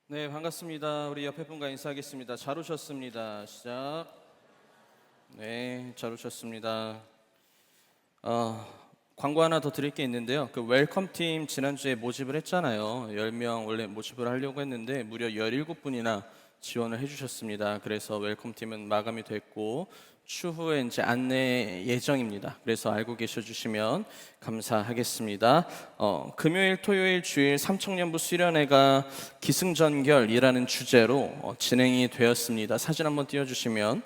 네, 반갑습니다. 우리 옆에 분과 인사하겠습니다. 잘 오셨습니다. 시작. 네, 잘 오셨습니다. 광고 하나 더 드릴 게 있는데요. 그 웰컴 팀 지난주에 모집을 했잖아요. 10명 원래 모집을 하려고 했는데 무려 17분이나 지원을 해주셨습니다. 그래서 웰컴 팀은 마감이 됐고 추후에 이제 안내 예정입니다. 그래서 알고 계셔 주시면 감사하겠습니다. 금요일, 토요일, 주일 삼청년부 수련회가 기승전결이라는 주제로 진행이 되었습니다. 사진 한번 띄워주시면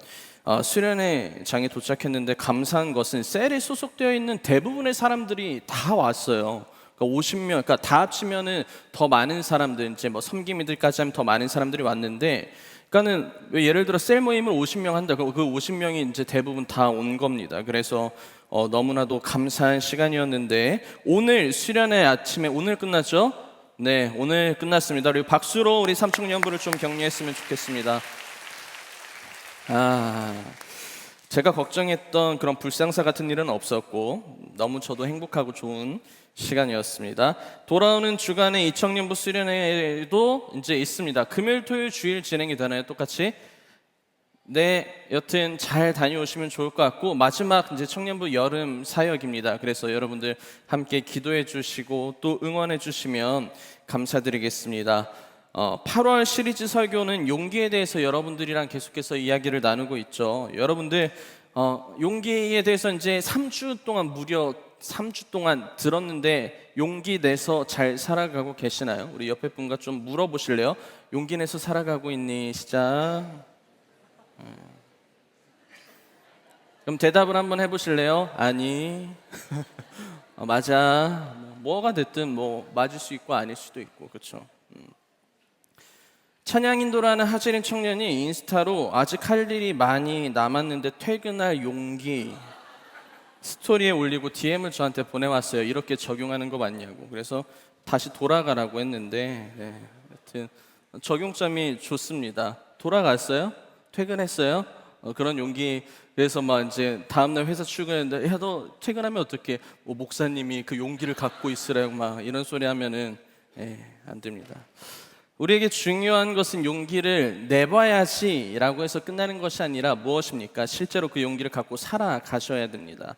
수련회장에 도착했는데 감사한 것은 셀에 소속되어 있는 대부분의 사람들이 다 왔어요. 그러니까 50명, 그러니까 다 합치면은 더 많은 사람들, 이제 뭐 섬김이들까지 하면 더 많은 사람들이 왔는데, 그러니까는 예를 들어 셀 모임을 50명 한다. 그 50명이 이제 대부분 다 온 겁니다. 그래서 너무나도 감사한 시간이었는데 오늘 수련회 아침에 오늘 끝났죠? 네, 오늘 끝났습니다. 그리고 박수로 우리 삼청년부를 좀 격려했으면 좋겠습니다. 제가 걱정했던 그런 불상사 같은 일은 없었고 너무 저도 행복하고 좋은 시간이었습니다. 돌아오는 주간에 이청년부 수련회도 이제 있습니다. 금요일, 토요일, 주일 진행이 되나요? 똑같이? 네, 여튼 잘 다녀오시면 좋을 것 같고 마지막 이제 청년부 여름 사역입니다. 그래서 여러분들 함께 기도해 주시고 또 응원해 주시면 감사드리겠습니다. 8월 시리즈 설교는 용기에 대해서 여러분들이랑 계속해서 이야기를 나누고 있죠. 여러분들 용기에 대해서 이제 3주 동안 무려 3주 동안 들었는데 용기 내서 잘 살아가고 계시나요? 우리 옆에 분과 좀 물어보실래요? 용기 내서 살아가고 있니? 시작. 그럼 대답을 한번 해보실래요? 아니. 맞아. 뭐가 됐든 뭐 맞을 수 있고 아닐 수도 있고 그렇죠. 찬양인도라는 하재린 청년이 인스타로 아직 할 일이 많이 남았는데 퇴근할 용기 스토리에 올리고 DM을 저한테 보내왔어요. 이렇게 적용하는 거 맞냐고. 그래서 다시 돌아가라고 했는데 하여튼 적용점이 좋습니다. 돌아갔어요? 퇴근했어요? 그런 용기. 그래서 막 이제 다음날 회사 출근했는데 야 너 퇴근하면 어떡해? 목사님이 그 용기를 갖고 있으라고 막 이런 소리 하면은 안 됩니다. 우리에게 중요한 것은 용기를 내봐야지 라고 해서 끝나는 것이 아니라 무엇입니까? 실제로 그 용기를 갖고 살아가셔야 됩니다.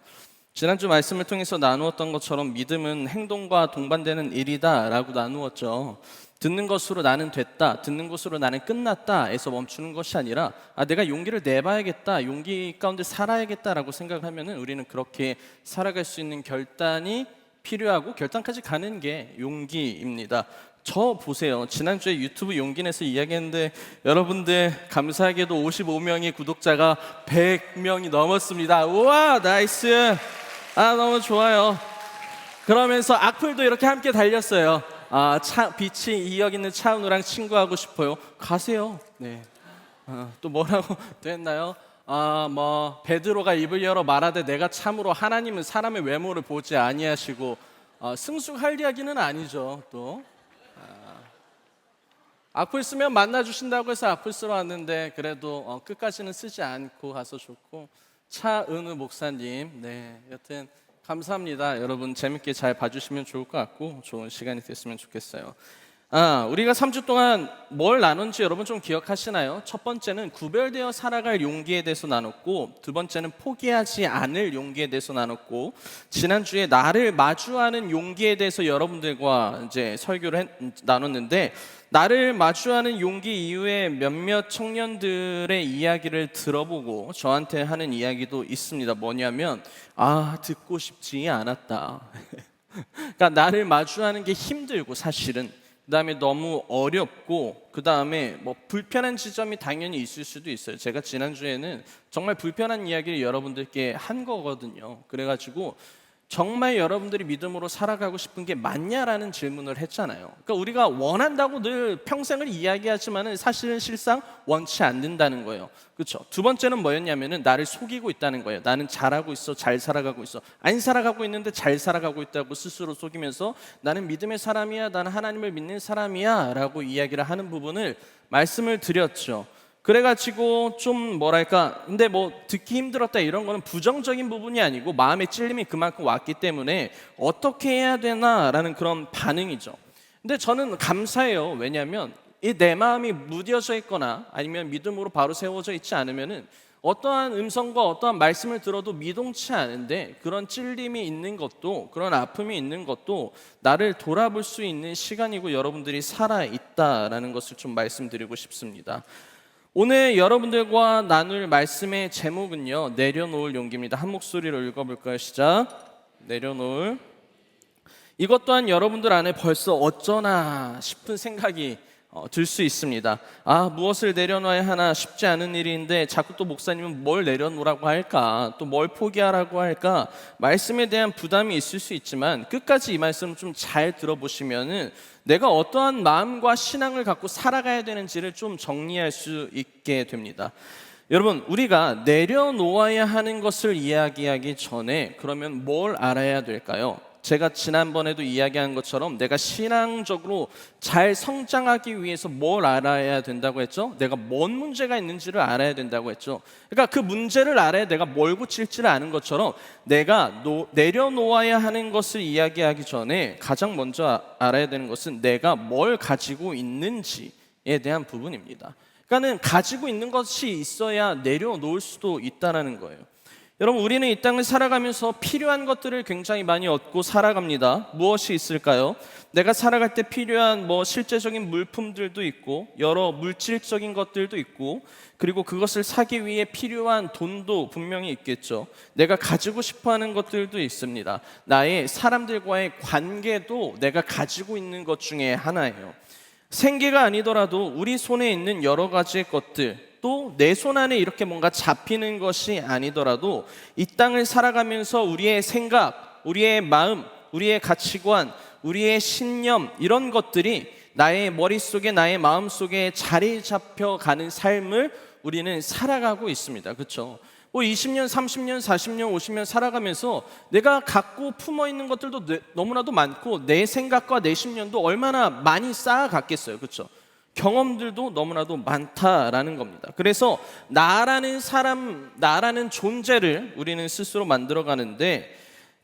지난주 말씀을 통해서 나누었던 것처럼 믿음은 행동과 동반되는 일이다 라고 나누었죠. 듣는 것으로 나는 됐다, 듣는 것으로 나는 끝났다 에서 멈추는 것이 아니라 내가 용기를 내봐야겠다, 용기 가운데 살아야겠다라고 생각하면 우리는 그렇게 살아갈 수 있는 결단이 필요하고 결단까지 가는 게 용기입니다. 저 보세요. 지난주에 유튜브 용기 내서 이야기했는데 여러분들 감사하게도 55명의 구독자가 100명이 넘었습니다. 우와 나이스. 너무 좋아요. 그러면서 악플도 이렇게 함께 달렸어요. 빛이 2역 있는 차은우랑 친구하고 싶어요. 가세요. 네. 또 뭐라고 또 했나요? 베드로가 입을 열어 말하되 내가 참으로 하나님은 사람의 외모를 보지 아니하시고 승수할 이야기는 아니죠. 또 악플 쓰면 만나주신다고 해서 악플 쓰러 왔는데 그래도 끝까지는 쓰지 않고 가서 좋고. 차은우 목사님, 네, 여튼 감사합니다. 여러분 재밌게 잘 봐주시면 좋을 것 같고 좋은 시간이 됐으면 좋겠어요. 우리가 3주 동안 뭘 나눈지 여러분 좀 기억하시나요? 첫 번째는 구별되어 살아갈 용기에 대해서 나눴고, 두 번째는 포기하지 않을 용기에 대해서 나눴고, 지난주에 나를 마주하는 용기에 대해서 여러분들과 이제 설교를 나눴는데, 나를 마주하는 용기 이후에 몇몇 청년들의 이야기를 들어보고 저한테 하는 이야기도 있습니다. 뭐냐면 듣고 싶지 않았다. 그러니까 나를 마주하는 게 힘들고 사실은 그 다음에 너무 어렵고 그 다음에 뭐 불편한 지점이 당연히 있을 수도 있어요. 제가 지난주에는 정말 불편한 이야기를 여러분들께 한 거거든요. 그래가지고 정말 여러분들이 믿음으로 살아가고 싶은 게 맞냐라는 질문을 했잖아요. 그러니까 우리가 원한다고 늘 평생을 이야기하지만은 사실은 실상 원치 않는다는 거예요. 그렇죠? 두 번째는 뭐였냐면은 나를 속이고 있다는 거예요. 나는 잘하고 있어, 잘 살아가고 있어. 안 살아가고 있는데 잘 살아가고 있다고 스스로 속이면서 나는 믿음의 사람이야, 나는 하나님을 믿는 사람이야 라고 이야기를 하는 부분을 말씀을 드렸죠. 그래가지고 좀 뭐랄까 근데 뭐 듣기 힘들었다 이런 거는 부정적인 부분이 아니고 마음의 찔림이 그만큼 왔기 때문에 어떻게 해야 되나라는 그런 반응이죠. 근데 저는 감사해요. 왜냐하면 이 내 마음이 무뎌져 있거나 아니면 믿음으로 바로 세워져 있지 않으면은 어떠한 음성과 어떠한 말씀을 들어도 미동치 않은데 그런 찔림이 있는 것도 그런 아픔이 있는 것도 나를 돌아볼 수 있는 시간이고 여러분들이 살아 있다라는 것을 좀 말씀드리고 싶습니다. 오늘 여러분들과 나눌 말씀의 제목은요, 내려놓을 용기입니다. 한 목소리로 읽어볼까요? 시작. 내려놓을. 이것 또한 여러분들 안에 벌써 어쩌나 싶은 생각이 들 수 있습니다. 무엇을 내려놔야 하나 쉽지 않은 일인데 자꾸 또 목사님은 뭘 내려놓으라고 할까, 또 뭘 포기하라고 할까, 말씀에 대한 부담이 있을 수 있지만 끝까지 이 말씀을 좀 잘 들어보시면은 내가 어떠한 마음과 신앙을 갖고 살아가야 되는지를 좀 정리할 수 있게 됩니다. 여러분, 우리가 내려놓아야 하는 것을 이야기하기 전에 그러면 뭘 알아야 될까요? 제가 지난번에도 이야기한 것처럼 내가 신앙적으로 잘 성장하기 위해서 뭘 알아야 된다고 했죠? 내가 뭔 문제가 있는지를 알아야 된다고 했죠. 그러니까 그 문제를 알아야 내가 뭘 고칠지를 아는 것처럼 내가 내려놓아야 하는 것을 이야기하기 전에 가장 먼저 알아야 되는 것은 내가 뭘 가지고 있는지에 대한 부분입니다. 그러니까는 가지고 있는 것이 있어야 내려놓을 수도 있다는 거예요. 여러분, 우리는 이 땅을 살아가면서 필요한 것들을 굉장히 많이 얻고 살아갑니다. 무엇이 있을까요? 내가 살아갈 때 필요한 실제적인 물품들도 있고 여러 물질적인 것들도 있고 그리고 그것을 사기 위해 필요한 돈도 분명히 있겠죠. 내가 가지고 싶어하는 것들도 있습니다. 나의 사람들과의 관계도 내가 가지고 있는 것 중에 하나예요. 생계가 아니더라도 우리 손에 있는 여러 가지의 것들, 또 내 손 안에 이렇게 뭔가 잡히는 것이 아니더라도 이 땅을 살아가면서 우리의 생각, 우리의 마음, 우리의 가치관, 우리의 신념, 이런 것들이 나의 머릿속에, 나의 마음속에 자리 잡혀가는 삶을 우리는 살아가고 있습니다. 그렇죠? 20년, 30년, 40년, 50년 살아가면서 내가 갖고 품어 있는 것들도 너무나도 많고 내 생각과 내 신념도 얼마나 많이 쌓아갔겠어요. 그렇죠? 경험들도 너무나도 많다라는 겁니다. 그래서 나라는 사람, 나라는 존재를 우리는 스스로 만들어가는데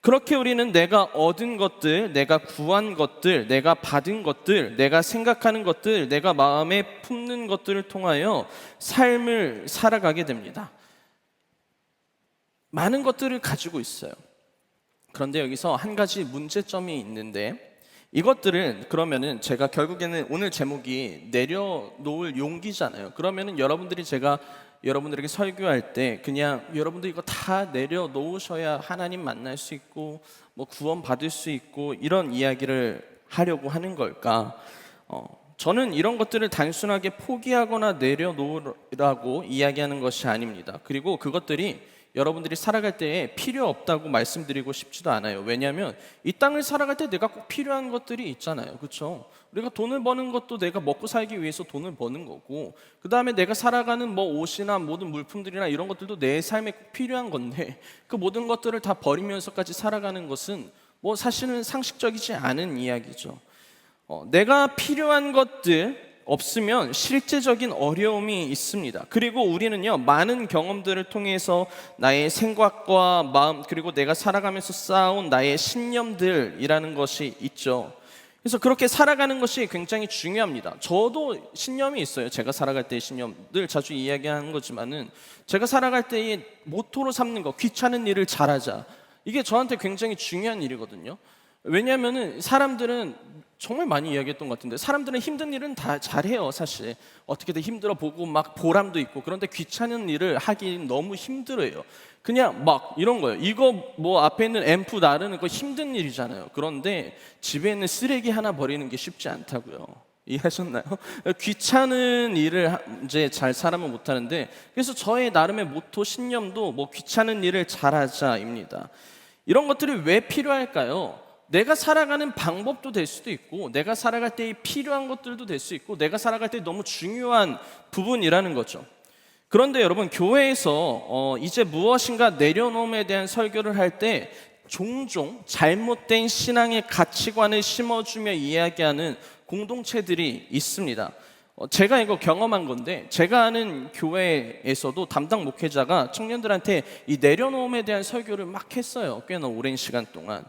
그렇게 우리는 내가 얻은 것들, 내가 구한 것들, 내가 받은 것들, 내가 생각하는 것들, 내가 마음에 품는 것들을 통하여 삶을 살아가게 됩니다. 많은 것들을 가지고 있어요. 그런데 여기서 한 가지 문제점이 있는데 이것들은 그러면은 제가 결국에는 오늘 제목이 내려놓을 용기잖아요. 그러면은 제가 여러분들에게 설교할 때 그냥 여러분들 이거 다 내려놓으셔야 하나님 만날 수 있고 구원 받을 수 있고 이런 이야기를 하려고 하는 걸까? 저는 이런 것들을 단순하게 포기하거나 내려놓으라고 이야기하는 것이 아닙니다. 그리고 그것들이 여러분들이 살아갈 때에 필요 없다고 말씀드리고 싶지도 않아요. 왜냐하면 이 땅을 살아갈 때 내가 꼭 필요한 것들이 있잖아요. 그렇죠? 우리가 돈을 버는 것도 내가 먹고 살기 위해서 돈을 버는 거고 그 다음에 내가 살아가는 옷이나 모든 물품들이나 이런 것들도 내 삶에 꼭 필요한 건데 그 모든 것들을 다 버리면서까지 살아가는 것은 사실은 상식적이지 않은 이야기죠. 내가 필요한 것들 없으면 실제적인 어려움이 있습니다. 그리고 우리는요, 많은 경험들을 통해서 나의 생각과 마음 그리고 내가 살아가면서 쌓아온 나의 신념들이라는 것이 있죠. 그래서 그렇게 살아가는 것이 굉장히 중요합니다. 저도 신념이 있어요. 제가 살아갈 때의 신념 늘 자주 이야기하는 거지만은 제가 살아갈 때의 모토로 삼는 거, 귀찮은 일을 잘하자. 이게 저한테 굉장히 중요한 일이거든요. 왜냐하면은 사람들은 정말 많이 이야기했던 것 같은데 사람들은 힘든 일은 다 잘해요. 사실 어떻게든 힘들어 보고 막 보람도 있고 그런데 귀찮은 일을 하기 너무 힘들어요. 그냥 막 이런 거예요. 이거 앞에 있는 앰프 나르는 거 힘든 일이잖아요. 그런데 집에 있는 쓰레기 하나 버리는 게 쉽지 않다고요. 이해하셨나요? 귀찮은 일을 이제 잘 사람은 못하는데 그래서 저의 나름의 모토 신념도 귀찮은 일을 잘하자입니다. 이런 것들이 왜 필요할까요? 내가 살아가는 방법도 될 수도 있고 내가 살아갈 때 필요한 것들도 될 수 있고 내가 살아갈 때 너무 중요한 부분이라는 거죠. 그런데 여러분, 교회에서 이제 무엇인가 내려놓음에 대한 설교를 할 때 종종 잘못된 신앙의 가치관을 심어주며 이야기하는 공동체들이 있습니다. 제가 이거 경험한 건데 제가 아는 교회에서도 담당 목회자가 청년들한테 이 내려놓음에 대한 설교를 막 했어요. 꽤나 오랜 시간 동안.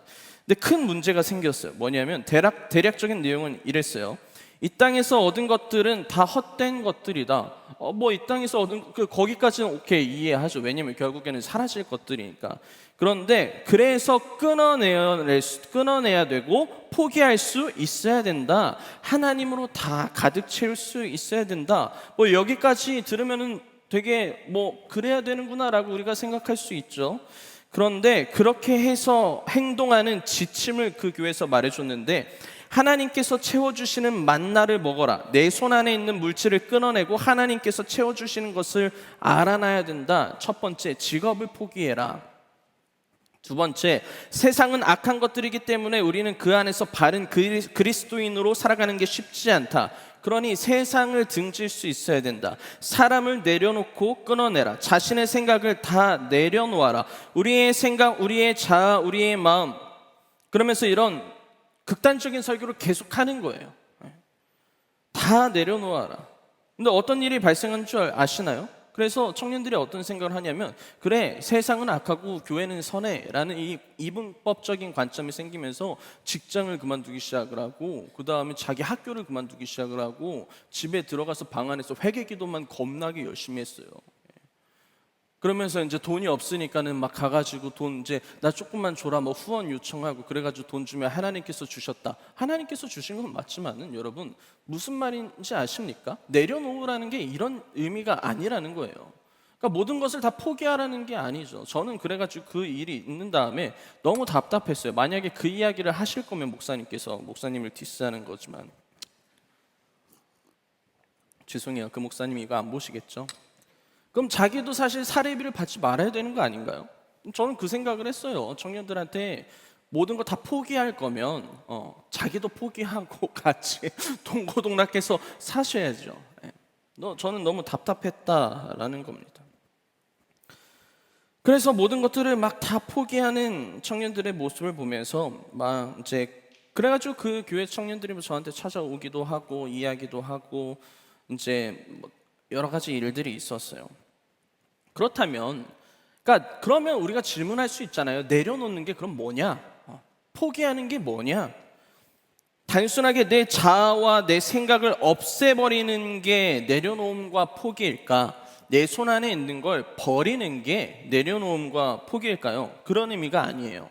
근데 큰 문제가 생겼어요. 뭐냐면 대략적인 내용은 이랬어요. 이 땅에서 얻은 것들은 다 헛된 것들이다. 뭐 이 땅에서 얻은 거기까지는 오케이, 이해하죠. 왜냐면 결국에는 사라질 것들이니까. 그런데 그래서 끊어내야 되고 포기할 수 있어야 된다. 하나님으로 다 가득 채울 수 있어야 된다. 뭐 여기까지 들으면은 되게 뭐 그래야 되는구나라고 우리가 생각할 수 있죠. 그런데 그렇게 해서 행동하는 지침을 그 교회에서 말해줬는데, 하나님께서 채워주시는 만나를 먹어라. 내 손 안에 있는 물질을 끊어내고 하나님께서 채워주시는 것을 알아놔야 된다. 첫 번째, 직업을 포기해라. 두 번째, 세상은 악한 것들이기 때문에 우리는 그 안에서 바른 그리스도인으로 살아가는 게 쉽지 않다. 그러니 세상을 등질 수 있어야 된다. 사람을 내려놓고 끊어내라. 자신의 생각을 다 내려놓아라. 우리의 생각, 우리의 자아, 우리의 마음. 그러면서 이런 극단적인 설교를 계속하는 거예요. 다 내려놓아라. 근데 어떤 일이 발생한 줄 아시나요? 그래서 청년들이 어떤 생각을 하냐면, 그래, 세상은 악하고 교회는 선해라는 이 이분법적인 관점이 생기면서 직장을 그만두기 시작을 하고, 그 다음에 자기 학교를 그만두기 시작을 하고, 집에 들어가서 방 안에서 회개기도만 겁나게 열심히 했어요. 그러면서 이제 돈이 없으니까는 막 가가지고 돈 이제 나 조금만 줘라 뭐 후원 요청하고, 그래가지고 돈 주면 하나님께서 주셨다. 하나님께서 주신 건 맞지만은 여러분, 무슨 말인지 아십니까? 내려놓으라는 게 이런 의미가 아니라는 거예요. 그러니까 모든 것을 다 포기하라는 게 아니죠. 저는 그래가지고 그 일이 있는 다음에 너무 답답했어요. 만약에 그 이야기를 하실 거면 목사님을 디스하는 거지만, 죄송해요. 그 목사님이 이거 안 보시겠죠? 그럼 자기도 사실 사례비를 받지 말아야 되는 거 아닌가요? 저는 그 생각을 했어요. 청년들한테 모든 거 다 포기할 거면 자기도 포기하고 같이 동고동락해서 사셔야죠. 저는 너무 답답했다라는 겁니다. 그래서 모든 것들을 막 다 포기하는 청년들의 모습을 보면서 막 이제 그래가지고 그 교회 청년들이 저한테 찾아오기도 하고 이야기도 하고 이제 뭐 여러 가지 일들이 있었어요. 그렇다면, 그러면 우리가 질문할 수 있잖아요. 내려놓는 게 그럼 뭐냐? 포기하는 게 뭐냐? 단순하게 내 자아와 내 생각을 없애버리는 게 내려놓음과 포기일까? 내 손 안에 있는 걸 버리는 게 내려놓음과 포기일까요? 그런 의미가 아니에요.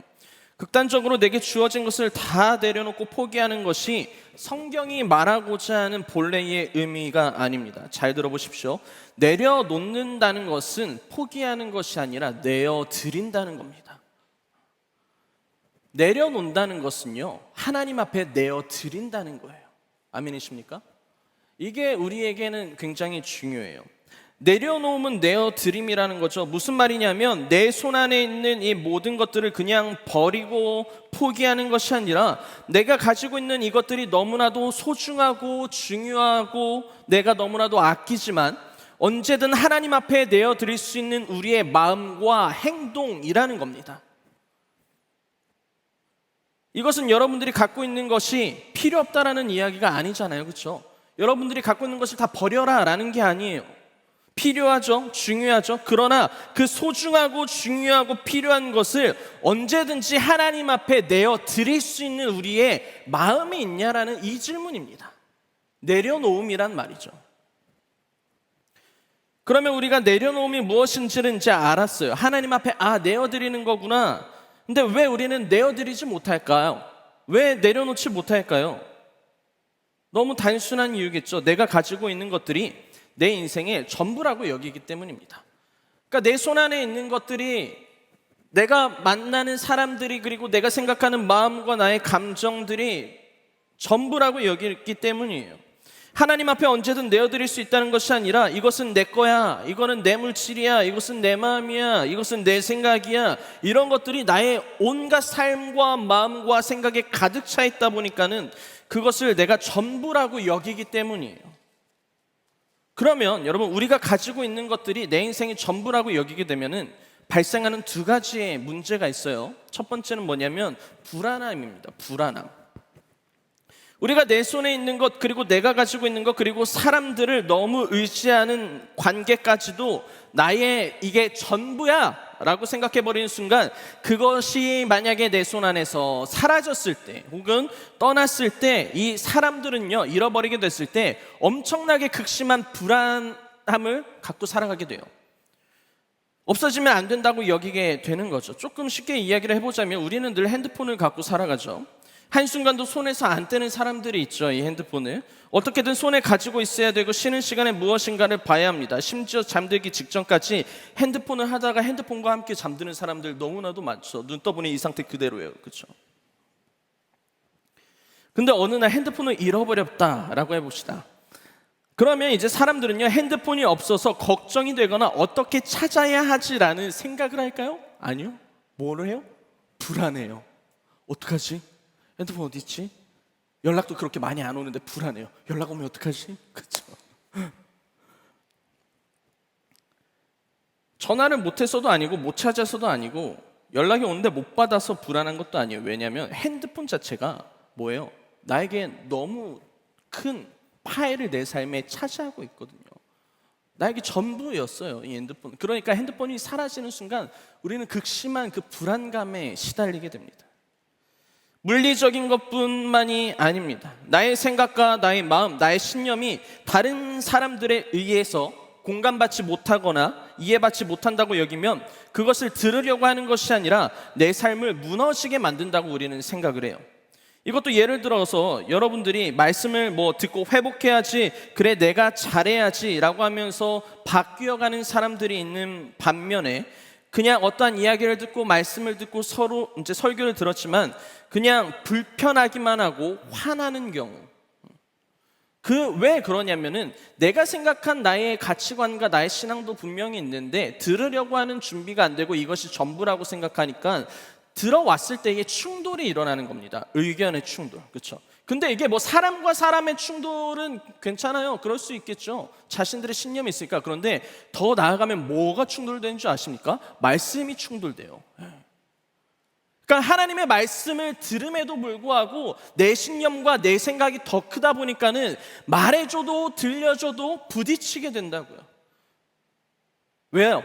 극단적으로 내게 주어진 것을 다 내려놓고 포기하는 것이 성경이 말하고자 하는 본래의 의미가 아닙니다. 잘 들어보십시오. 내려놓는다는 것은 포기하는 것이 아니라 내어드린다는 겁니다. 내려놓는다는 것은요, 하나님 앞에 내어드린다는 거예요. 아멘이십니까? 이게 우리에게는 굉장히 중요해요. 내려놓음은 내어드림이라는 거죠. 무슨 말이냐면 내 손 안에 있는 이 모든 것들을 그냥 버리고 포기하는 것이 아니라, 내가 가지고 있는 이것들이 너무나도 소중하고 중요하고 내가 너무나도 아끼지만 언제든 하나님 앞에 내어드릴 수 있는 우리의 마음과 행동이라는 겁니다. 이것은 여러분들이 갖고 있는 것이 필요 없다라는 이야기가 아니잖아요. 그렇죠? 여러분들이 갖고 있는 것을 다 버려라 라는 게 아니에요. 필요하죠. 중요하죠. 그러나 그 소중하고 중요하고 필요한 것을 언제든지 하나님 앞에 내어 드릴 수 있는 우리의 마음이 있냐라는 이 질문입니다. 내려놓음이란 말이죠. 그러면 우리가 내려놓음이 무엇인지를 이제 알았어요. 하나님 앞에 내어드리는 거구나. 근데 왜 우리는 내어드리지 못할까요? 왜 내려놓지 못할까요? 너무 단순한 이유겠죠. 내가 가지고 있는 것들이 내 인생의 전부라고 여기기 때문입니다. 그러니까 내 손 안에 있는 것들이, 내가 만나는 사람들이, 그리고 내가 생각하는 마음과 나의 감정들이 전부라고 여기기 때문이에요. 하나님 앞에 언제든 내어드릴 수 있다는 것이 아니라, 이것은 내 거야, 이거는 내 물질이야, 이것은 내 마음이야, 이것은 내 생각이야, 이런 것들이 나의 온갖 삶과 마음과 생각에 가득 차 있다 보니까는 그것을 내가 전부라고 여기기 때문이에요. 그러면 여러분, 우리가 가지고 있는 것들이 내 인생의 전부라고 여기게 되면은 발생하는 두 가지의 문제가 있어요. 첫 번째는 뭐냐면 불안함입니다. 불안함. 우리가 내 손에 있는 것, 그리고 내가 가지고 있는 것, 그리고 사람들을 너무 의지하는 관계까지도 나의 이게 전부야 라고 생각해버리는 순간 그것이 만약에 내 손 안에서 사라졌을 때 혹은 떠났을 때 이 사람들은요 잃어버리게 됐을 때 엄청나게 극심한 불안함을 갖고 살아가게 돼요. 없어지면 안 된다고 여기게 되는 거죠. 조금 쉽게 이야기를 해보자면 우리는 늘 핸드폰을 갖고 살아가죠. 한순간도 손에서 안 떼는 사람들이 있죠. 이 핸드폰을 어떻게든 손에 가지고 있어야 되고 쉬는 시간에 무엇인가를 봐야 합니다. 심지어 잠들기 직전까지 핸드폰을 하다가 핸드폰과 함께 잠드는 사람들 너무나도 많죠. 눈 떠보니 이 상태 그대로예요. 그렇죠? 근데 어느 날 핸드폰을 잃어버렸다라고 해봅시다. 그러면 이제 사람들은요 핸드폰이 없어서 걱정이 되거나 어떻게 찾아야 하지라는 생각을 할까요? 아니요. 뭐를 해요? 불안해요. 어떡하지? 핸드폰 어디 있지? 연락도 그렇게 많이 안 오는데 불안해요. 연락 오면 어떡하지? 그렇죠? 전화를 못해서도 아니고 못 찾아서도 아니고 연락이 오는데 못 받아서 불안한 것도 아니에요. 왜냐하면 핸드폰 자체가 뭐예요? 나에게 너무 큰 파일을 내 삶에 차지하고 있거든요. 나에게 전부였어요, 이 핸드폰. 그러니까 핸드폰이 사라지는 순간 우리는 극심한 그 불안감에 시달리게 됩니다. 물리적인 것뿐만이 아닙니다. 나의 생각과 나의 마음, 나의 신념이 다른 사람들에 의해서 공감받지 못하거나 이해받지 못한다고 여기면 그것을 들으려고 하는 것이 아니라 내 삶을 무너지게 만든다고 우리는 생각을 해요. 이것도 예를 들어서 여러분들이 말씀을 듣고 회복해야지, 그래 내가 잘해야지 라고 하면서 바뀌어가는 사람들이 있는 반면에 그냥 어떠한 이야기를 듣고 말씀을 듣고 서로 이제 설교를 들었지만 그냥 불편하기만 하고 화나는 경우. 왜 그러냐면은 내가 생각한 나의 가치관과 나의 신앙도 분명히 있는데 들으려고 하는 준비가 안 되고 이것이 전부라고 생각하니까 들어왔을 때에 충돌이 일어나는 겁니다. 의견의 충돌. 그렇죠? 근데 이게 사람과 사람의 충돌은 괜찮아요. 그럴 수 있겠죠. 자신들의 신념이 있으니까. 그런데 더 나아가면 뭐가 충돌되는 줄 아십니까? 말씀이 충돌돼요. 그러니까 하나님의 말씀을 들음에도 불구하고 내 신념과 내 생각이 더 크다 보니까는 말해줘도 들려줘도 부딪히게 된다고요. 왜요?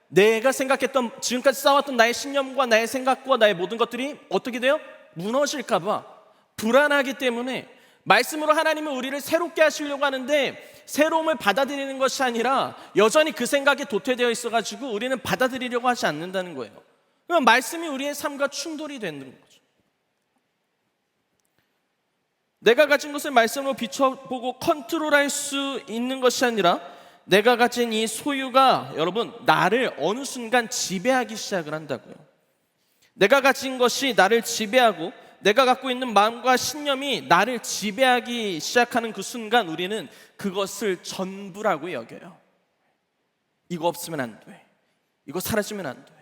내가 생각했던 지금까지 쌓아왔던 나의 신념과 나의 생각과 나의 모든 것들이 어떻게 돼요? 무너질까 봐 불안하기 때문에 말씀으로 하나님은 우리를 새롭게 하시려고 하는데 새로움을 받아들이는 것이 아니라 여전히 그 생각에 도태되어 있어가지고 우리는 받아들이려고 하지 않는다는 거예요. 그럼 말씀이 우리의 삶과 충돌이 되는 거죠. 내가 가진 것을 말씀으로 비춰보고 컨트롤할 수 있는 것이 아니라 내가 가진 이 소유가 여러분 나를 어느 순간 지배하기 시작을 한다고요. 내가 가진 것이 나를 지배하고 내가 갖고 있는 마음과 신념이 나를 지배하기 시작하는 그 순간 우리는 그것을 전부라고 여겨요. 이거 없으면 안 돼. 이거 사라지면 안 돼.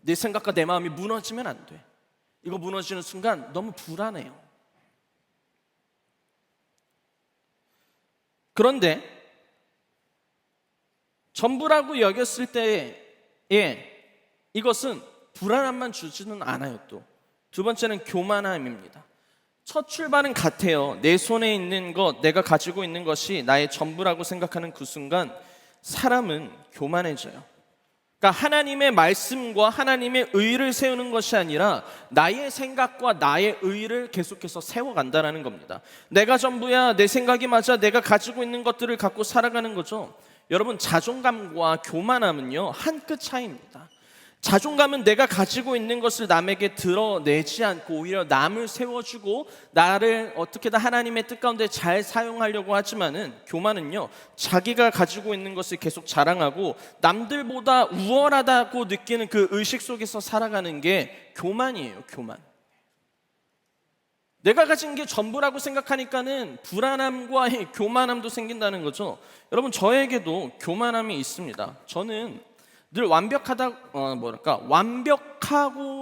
내 생각과 내 마음이 무너지면 안 돼. 이거 무너지는 순간 너무 불안해요. 그런데 전부라고 여겼을 때에 이것은 불안함만 주지는 않아요. 또 두 번째는 교만함입니다. 첫 출발은 같아요. 내 손에 있는 것, 내가 가지고 있는 것이 나의 전부라고 생각하는 그 순간 사람은 교만해져요. 그러니까 하나님의 말씀과 하나님의 의를 세우는 것이 아니라 나의 생각과 나의 의를 계속해서 세워간다는 겁니다. 내가 전부야, 내 생각이 맞아, 내가 가지고 있는 것들을 갖고 살아가는 거죠. 여러분, 자존감과 교만함은요 한 끗 차이입니다. 자존감은 내가 가지고 있는 것을 남에게 드러내지 않고 오히려 남을 세워주고 나를 어떻게든 하나님의 뜻 가운데 잘 사용하려고 하지만은 교만은요 자기가 가지고 있는 것을 계속 자랑하고 남들보다 우월하다고 느끼는 그 의식 속에서 살아가는 게 교만이에요. 교만. 내가 가진 게 전부라고 생각하니까는 불안함과 교만함도 생긴다는 거죠. 여러분, 저에게도 교만함이 있습니다. 저는 늘 완벽하고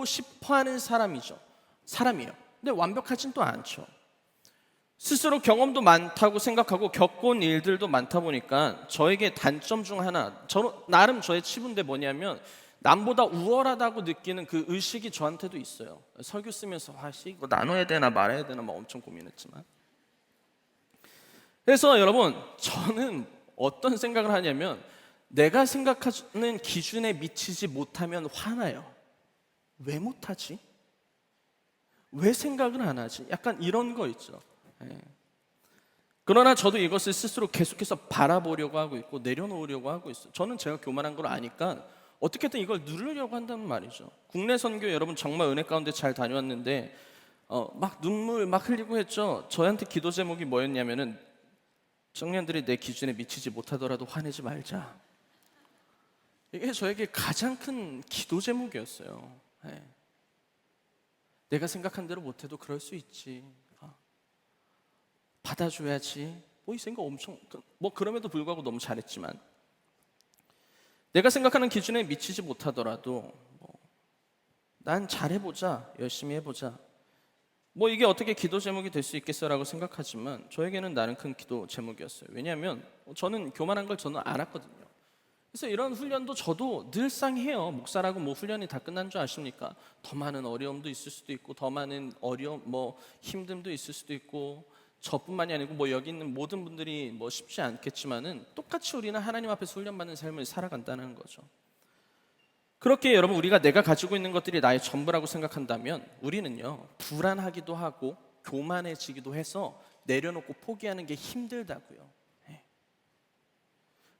싶어하는 사람이에요. 근데 완벽하진 또 않죠. 스스로 경험도 많다고 생각하고 겪은 일들도 많다 보니까 저에게 단점 중 하나, 나름 저의 치부인데 뭐냐면 남보다 우월하다고 느끼는 그 의식이 저한테도 있어요. 설교 쓰면서 이거 나눠야 되나 말아야 되나 엄청 고민했지만, 그래서 여러분 저는 어떤 생각을 하냐면 내가 생각하는 기준에 미치지 못하면 화나요. 왜 못하지? 왜 생각을 안 하지? 약간 이런 거 있죠. 예. 그러나 저도 이것을 스스로 계속해서 바라보려고 하고 있고 내려놓으려고 하고 있어요. 저는 제가 교만한 걸 아니까 어떻게든 이걸 누르려고 한다는 말이죠. 국내 선교 여러분 정말 은혜 가운데 잘 다녀왔는데 막 눈물 막 흘리고 했죠. 저한테 기도 제목이 뭐였냐면은 청년들이 내 기준에 미치지 못하더라도 화내지 말자. 이게 저에게 가장 큰 기도 제목이었어요. 네. 내가 생각한 대로 못해도 그럴 수 있지. 받아줘야지. 이 생각 엄청 그럼에도 불구하고 너무 잘했지만 내가 생각하는 기준에 미치지 못하더라도 난 잘해보자, 열심히 해보자. 이게 어떻게 기도 제목이 될 수 있겠어라고 생각하지만 저에게는 나름 큰 기도 제목이었어요. 왜냐하면 저는 교만한 걸 저는 알았거든요. 그래서 이런 훈련도 저도 늘상 해요. 목사라고 훈련이 다 끝난 줄 아십니까? 더 많은 어려움도 있을 수도 있고 더 많은 힘듦도 있을 수도 있고 저뿐만이 아니고 여기 있는 모든 분들이 쉽지 않겠지만은 똑같이 우리는 하나님 앞에서 훈련받는 삶을 살아간다는 거죠. 그렇게 여러분 우리가 내가 가지고 있는 것들이 나의 전부라고 생각한다면 우리는요 불안하기도 하고 교만해지기도 해서 내려놓고 포기하는 게 힘들다고요.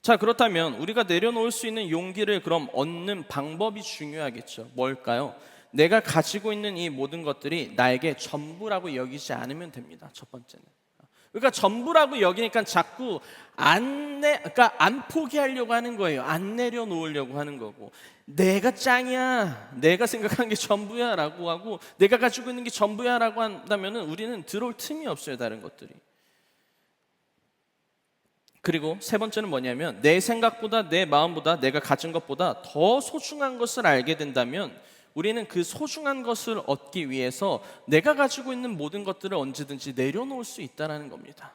자, 그렇다면 우리가 내려놓을 수 있는 용기를 그럼 얻는 방법이 중요하겠죠. 뭘까요? 내가 가지고 있는 이 모든 것들이 나에게 전부라고 여기지 않으면 됩니다. 첫 번째는. 그러니까 전부라고 여기니까 자꾸 안 포기하려고 하는 거예요. 안 내려놓으려고 하는 거고. 내가 짱이야. 내가 생각한 게 전부야 라고 하고 내가 가지고 있는 게 전부야 라고 한다면 우리는 들어올 틈이 없어요. 다른 것들이. 그리고 세 번째는 뭐냐면 내 생각보다 내 마음보다 내가 가진 것보다 더 소중한 것을 알게 된다면 우리는 그 소중한 것을 얻기 위해서 내가 가지고 있는 모든 것들을 언제든지 내려놓을 수 있다는 겁니다.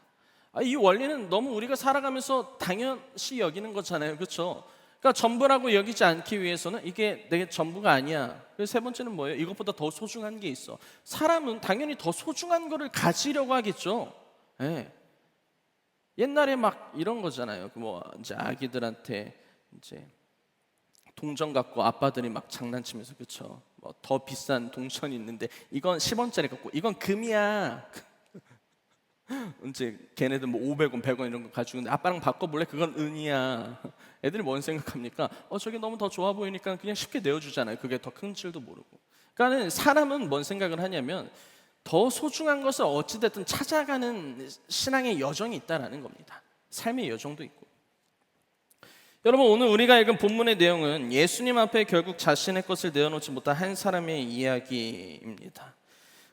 이 원리는 너무 우리가 살아가면서 당연시 여기는 거잖아요. 그렇죠? 그러니까 전부라고 여기지 않기 위해서는 이게 내 전부가 아니야. 그래서 세 번째는 뭐예요? 이것보다 더 소중한 게 있어. 사람은 당연히 더 소중한 거를 가지려고 하겠죠. 네. 옛날에 이런 거잖아요. 이제 아기들한테 이제 동전 갖고 아빠들이 장난치면서 그쵸? 더 비싼 동전이 있는데 이건 10원짜리 갖고 이건 금이야. 이제 걔네들 500원, 100원 이런 거 가지고 있는데 아빠랑 바꿔볼래? 그건 은이야. 애들이 뭔 생각합니까? 저게 너무 더 좋아 보이니까 그냥 쉽게 내어주잖아요. 그게 더 큰 줄도 모르고. 그러니까 사람은 뭔 생각을 하냐면 더 소중한 것을 어찌됐든 찾아가는 신앙의 여정이 있다는 겁니다. 삶의 여정도 있고. 여러분 오늘 우리가 읽은 본문의 내용은 예수님 앞에 결국 자신의 것을 내어놓지 못한 한 사람의 이야기입니다.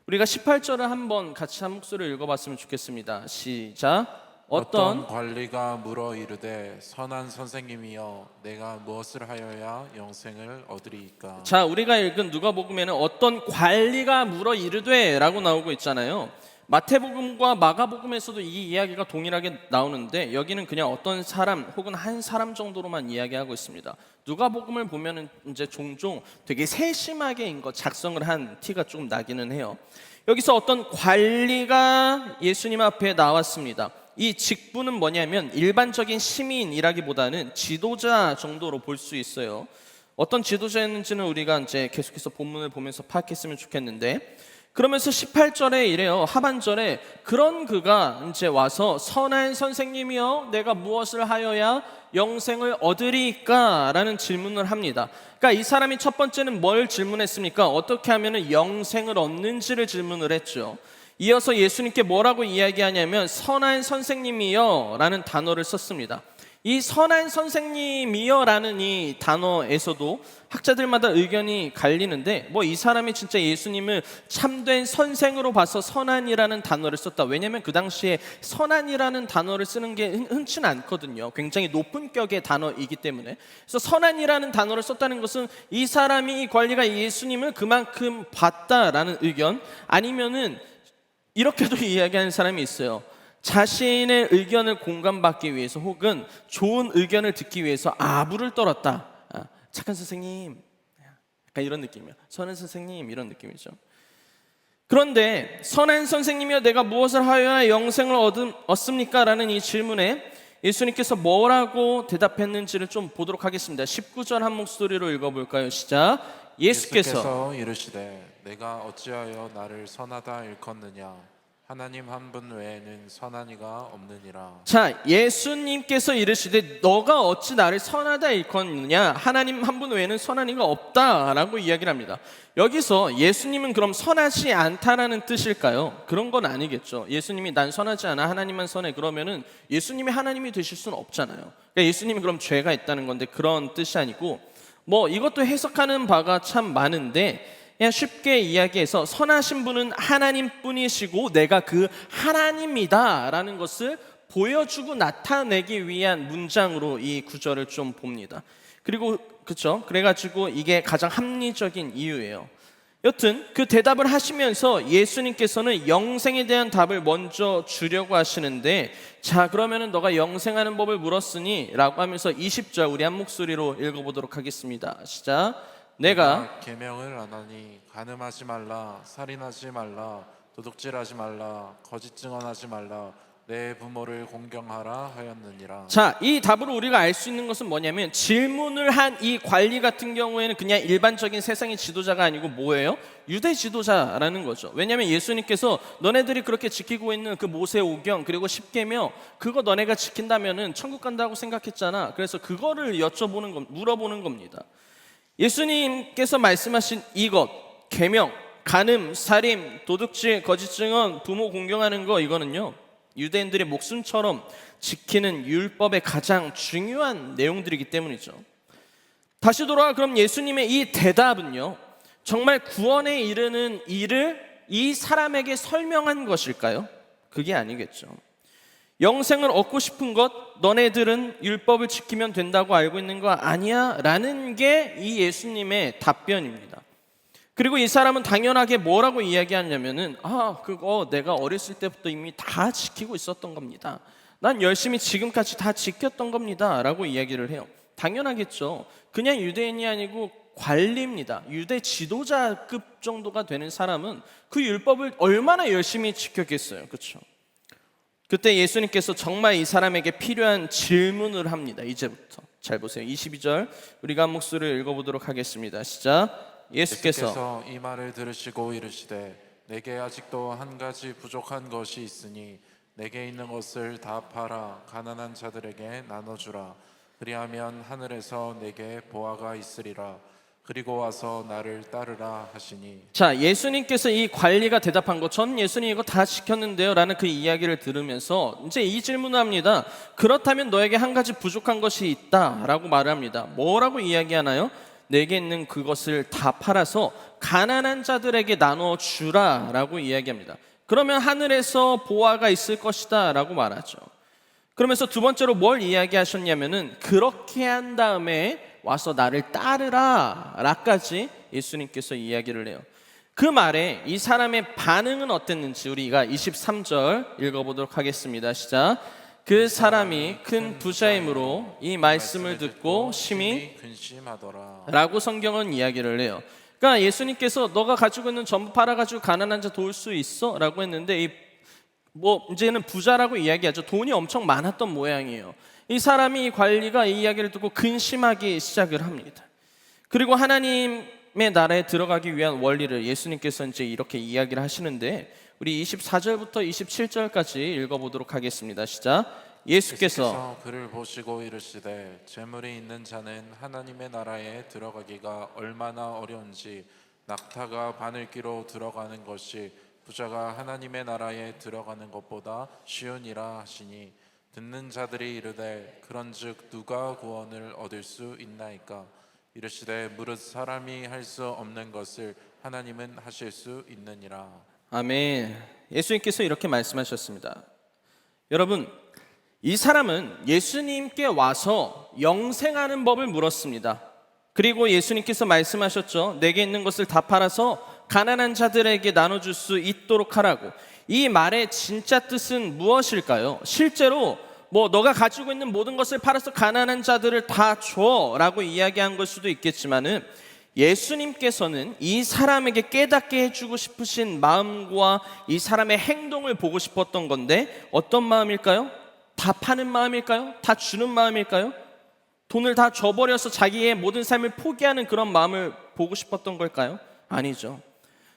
우리가 18절을 한번 같이 한 목소리로 읽어봤으면 좋겠습니다. 시작. 어떤 관리가 물어 이르되 선한 선생님이여 내가 무엇을 하여야 영생을 얻으리이까. 자, 우리가 읽은 누가복음에는 어떤 관리가 물어 이르되 라고 나오고 있잖아요. 마태복음과 마가복음에서도 이 이야기가 동일하게 나오는데 여기는 그냥 어떤 사람 혹은 한 사람 정도로만 이야기하고 있습니다. 누가복음을 보면은 이제 종종 되게 세심하게 작성을 한 티가 좀 나기는 해요. 여기서 어떤 관리가 예수님 앞에 나왔습니다. 이 직분은 뭐냐면 일반적인 시민이라기보다는 지도자 정도로 볼 수 있어요. 어떤 지도자였는지는 우리가 이제 계속해서 본문을 보면서 파악했으면 좋겠는데 그러면서 18절에 이래요. 하반절에 그런 그가 이제 와서 선한 선생님이여 내가 무엇을 하여야 영생을 얻으리까? 라는 질문을 합니다. 그러니까 이 사람이 첫 번째는 뭘 질문했습니까? 어떻게 하면 영생을 얻는지를 질문을 했죠. 이어서 예수님께 뭐라고 이야기하냐면 선한 선생님이여 라는 단어를 썼습니다. 이 선한 선생님이여 라는 이 단어에서도 학자들마다 의견이 갈리는데 이 사람이 진짜 예수님을 참된 선생으로 봐서 선한이라는 단어를 썼다. 왜냐하면 그 당시에 선한이라는 단어를 쓰는 게 흔치는 않거든요. 굉장히 높은 격의 단어이기 때문에. 그래서 선한이라는 단어를 썼다는 것은 이 사람이 이 관리가 예수님을 그만큼 봤다라는 의견, 아니면은 이렇게도 이야기하는 사람이 있어요. 자신의 의견을 공감받기 위해서 혹은 좋은 의견을 듣기 위해서 아부를 떨었다. 착한 선생님, 약간 이런 느낌이야. 선한 선생님 이런 느낌이죠. 그런데 선한 선생님이여 내가 무엇을 하여야 영생을 얻습니까? 라는 이 질문에 예수님께서 뭐라고 대답했는지를 좀 보도록 하겠습니다. 19절 한 목소리로 읽어볼까요? 시작. 예수께서 이르시되 내가 어찌하여 나를 선하다 일컫느냐 하나님 한 분 외에는 선한 이가 없느니라. 자, 예수님께서 이르시되 너가 어찌 나를 선하다 일컫느냐 하나님 한 분 외에는 선한 이가 없다라고 이야기를 합니다. 여기서 예수님은 그럼 선하지 않다라는 뜻일까요? 그런 건 아니겠죠. 예수님이 난 선하지 않아 하나님만 선해 그러면은 예수님이 하나님이 되실 수는 없잖아요. 그러니까 예수님이 그럼 죄가 있다는 건데 그런 뜻이 아니고 뭐 이것도 해석하는 바가 참 많은데 그냥 쉽게 이야기해서 선하신 분은 하나님뿐이시고 내가 그 하나님이다 라는 것을 보여주고 나타내기 위한 문장으로 이 구절을 좀 봅니다. 그리고 그렇죠? 그래가지고 이게 가장 합리적인 이유예요. 여튼 그 대답을 하시면서 예수님께서는 영생에 대한 답을 먼저 주려고 하시는데 자 그러면은 너가 영생하는 법을 물었으니 라고 하면서 20절 우리 한 목소리로 읽어보도록 하겠습니다. 시작. 내가 계명을 안 하니 간음하지 말라, 살인하지 말라, 도둑질하지 말라, 거짓 증언하지 말라, 내 부모를 공경하라 하였느니라. 자, 이 답으로 우리가 알 수 있는 것은 뭐냐면 질문을 한 이 관리 같은 경우에는 그냥 일반적인 세상의 지도자가 아니고 뭐예요? 유대 지도자라는 거죠. 왜냐하면 예수님께서 너네들이 그렇게 지키고 있는 그 모세 오경 그리고 십계명 그거 너네가 지킨다면은 천국 간다고 생각했잖아. 그래서 그거를 물어보는 겁니다. 예수님께서 말씀하신 이것, 계명, 간음, 살인, 도둑질, 거짓 증언, 부모 공경하는 거 이거는요 유대인들의 목숨처럼 지키는 율법의 가장 중요한 내용들이기 때문이죠. 다시 돌아와 그럼 예수님의 이 대답은요 정말 구원에 이르는 일을 이 사람에게 설명한 것일까요? 그게 아니겠죠. 영생을 얻고 싶은 것 너네들은 율법을 지키면 된다고 알고 있는 거 아니야? 라는 게 이 예수님의 답변입니다. 그리고 이 사람은 당연하게 뭐라고 이야기하냐면은 그거 내가 어렸을 때부터 이미 다 지키고 있었던 겁니다. 난 열심히 지금까지 다 지켰던 겁니다 라고 이야기를 해요. 당연하겠죠. 그냥 유대인이 아니고 관리입니다. 유대 지도자급 정도가 되는 사람은 그 율법을 얼마나 열심히 지켰겠어요. 그렇죠? 그때 예수님께서 정말 이 사람에게 필요한 질문을 합니다. 이제부터 잘 보세요. 22절 우리가 한 목소리를 읽어보도록 하겠습니다. 시작. 예수께서 이 말을 들으시고 이르시되 내게 아직도 한 가지 부족한 것이 있으니 내게 있는 것을 다 팔아 가난한 자들에게 나눠주라. 그리하면 하늘에서 내게 보화가 있으리라. 그리고 와서 나를 따르라 하시니. 자, 예수님께서 이 관리가 대답한 것, 전 예수님 이거 다 지켰는데요 라는 그 이야기를 들으면서 이제 이 질문을 합니다. 그렇다면 너에게 한 가지 부족한 것이 있다 라고 말을 합니다. 뭐라고 이야기하나요? 내게 있는 그것을 다 팔아서 가난한 자들에게 나눠주라 라고 이야기합니다. 그러면 하늘에서 보화가 있을 것이다 라고 말하죠. 그러면서 두 번째로 뭘 이야기하셨냐면은 그렇게 한 다음에 와서 나를 따르라 라까지 예수님께서 이야기를 해요. 그 말에 이 사람의 반응은 어땠는지 우리가 23절 읽어보도록 하겠습니다. 시작. 그 사람이 큰 부자이므로 이 말씀을 듣고 심히 근심하더라 라고 성경은 이야기를 해요. 그러니까 예수님께서 너가 가지고 있는 전부 팔아가지고 가난한 자 도울 수 있어? 라고 했는데 이제는 부자라고 이야기하죠. 돈이 엄청 많았던 모양이에요. 이 사람이 관리가 이 이야기를 듣고 근심하기 시작을 합니다. 그리고 하나님의 나라에 들어가기 위한 원리를 예수님께서 이제 이렇게 이야기를 하시는데 우리 24절부터 27절까지 읽어보도록 하겠습니다. 시작. 예수께서 그를 보시고 이르시되 재물이 있는 자는 하나님의 나라에 들어가기가 얼마나 어려운지 낙타가 바늘기로 들어가는 것이 부자가 하나님의 나라에 들어가는 것보다 쉬우니라 하시니 듣는 자들이 이르되 그런즉 누가 구원을 얻을 수 있나이까. 이르시되 무릇 사람이 할 수 없는 것을 하나님은 하실 수 있느니라. 아멘. 예수님께서 이렇게 말씀하셨습니다. 여러분, 이 사람은 예수님께 와서 영생하는 법을 물었습니다. 그리고 예수님께서 말씀하셨죠. 내게 있는 것을 다 팔아서 가난한 자들에게 나눠줄 수 있도록 하라고. 이 말의 진짜 뜻은 무엇일까요? 실제로 너가 가지고 있는 모든 것을 팔아서 가난한 자들을 다 줘라고 이야기한 걸 수도 있겠지만은 예수님께서는 이 사람에게 깨닫게 해주고 싶으신 마음과 이 사람의 행동을 보고 싶었던 건데 어떤 마음일까요? 다 파는 마음일까요? 다 주는 마음일까요? 돈을 다 줘버려서 자기의 모든 삶을 포기하는 그런 마음을 보고 싶었던 걸까요? 아니죠.